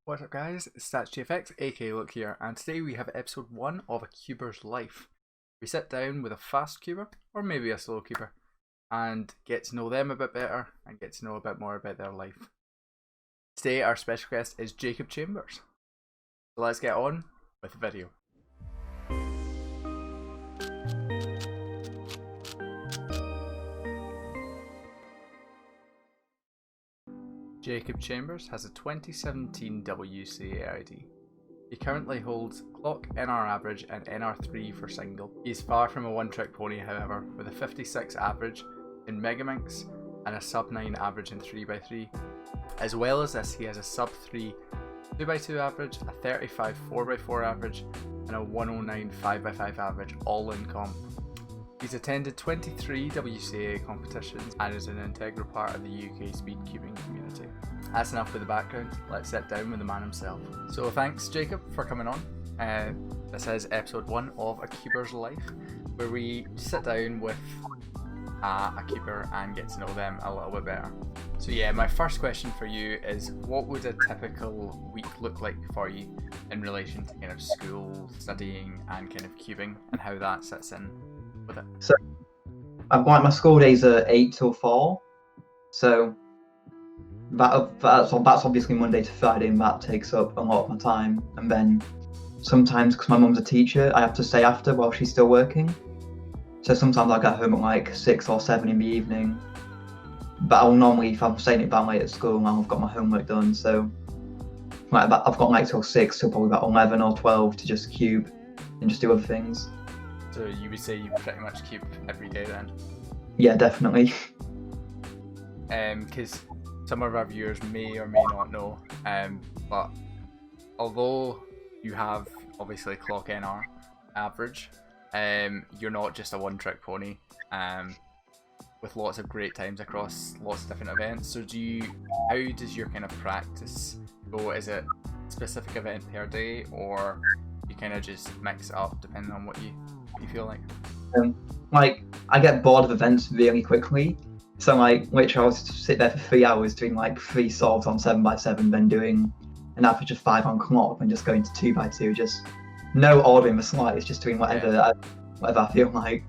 What's up guys, it's StatsGFX, aka Luke here, and today we have episode 1 of a Cuber's life. We sit down with a fast Cuber, or maybe a slow Cuber, and get to know them a bit better, and get to know a bit more about their life. Today our special guest is Jacob Chambers. So let's get on with the video. Jacob Chambers has a 2017 WCA ID. He currently holds clock NR average and NR3 for single. He's far from a one-trick pony however, with a 56 average in Megaminx and a sub 9 average in 3x3. As well as this, he has a sub 3 2x2 average, a 35 4x4 average and a 109 5x5 average, all in comp. He's attended 23 WCA competitions and is an integral part of the UK speed cubing community. That's enough with the background, let's sit down with the man himself. So thanks Jacob for coming on. This is episode 1 of A Cuber's Life, where we sit down with a Cuber and get to know them a little bit better. So yeah, my first question for you is, what would a typical week look like for you in relation to kind of school, studying and kind of cubing, and how that sits in with it? So my school days are 8 till 4, so that's obviously Monday to Friday, and that takes up a lot of my time. And then sometimes, because my mum's a teacher, I have to stay after while she's still working, so sometimes I get home at like 6 or 7 in the evening. But I'll normally, if I'm staying that late at school, I've got my homework done, so I've got like till 6 till probably about 11 or 12 to just cube and just do other things. So you would say you pretty much cube every day then? Yeah, definitely. Because some of our viewers may or may not know, but although you have obviously clock NR average, you're not just a one-trick pony, with lots of great times across lots of different events. So how does your kind of practice go? Is it a specific event per day, or you kind of just mix it up depending on what you feel like? Like, I get bored of events really quickly, so like literally I'll sit there for 3 hours doing like 3 solves on 7x7, then doing an average of 5 on clock, and just going to 2x2, just no order in the slightest, just doing whatever I feel like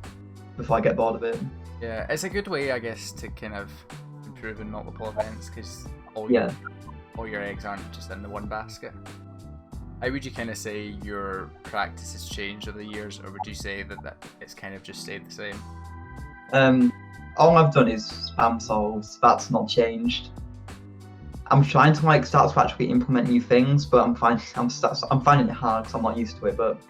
before I get bored of it. Yeah, it's a good way, I guess, to kind of improve in multiple events, because all your eggs aren't just in the one basket. How would you kind of say your practice has changed over the years, or would you say that it's kind of just stayed the same? All I've done is spam solves. That's not changed. I'm trying to like start to actually implement new things, but I'm finding it hard because I'm not used to it. But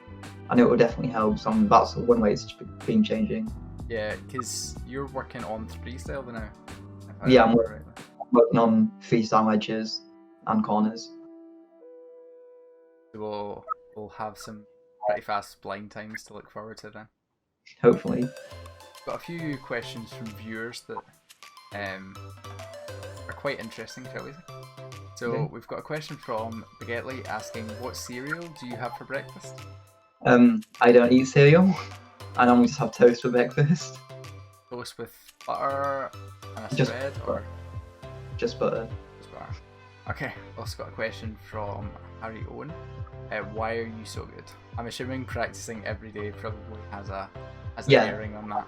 I know it will definitely help. So that's one way it's been changing. Yeah, because you're working on freestyle now. Yeah, I'm working on freestyle edges and corners. So we'll have some pretty fast blind times to look forward to then. Hopefully. Got a few questions from viewers that are quite interesting, shall we say. So Okay. We've got a question from Baguetley asking, what cereal do you have for breakfast? I don't eat cereal. I normally just have toast for breakfast. Toast with butter and a Just spread, butter. or Just butter. just butter? Okay, also got a question from Harry Owen. Why are you so good? I'm assuming practicing every day probably has a bearing on that.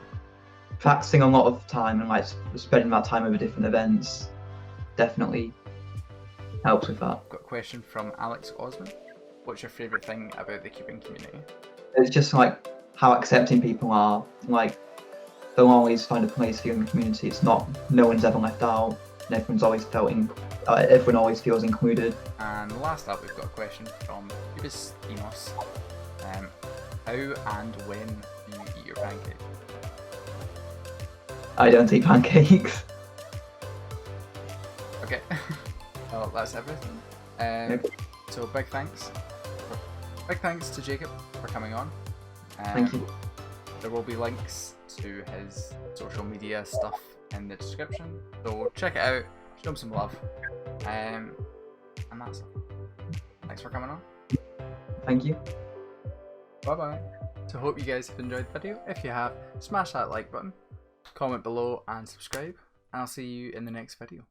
Practicing a lot of time and like spending that time over different events definitely helps with that. Got a question from Alex Osman. What's your favourite thing about the cubing community? It's just like how accepting people are. Like, they'll always find a place for you in the community. It's not, no one's ever left out, and everyone always feels included. And last up, we've got a question from Kewbz UK. How and when do you eat your pancake? I don't eat pancakes. Okay, well that's everything. So big thanks to Jacob for coming on. Thank you. There will be links to his social media stuff in the description, so check it out, show him some love, and that's it. Thanks for coming on. Thank you. Bye bye. So hope you guys have enjoyed the video. If you have, smash that like button, comment below and subscribe, and I'll see you in the next video.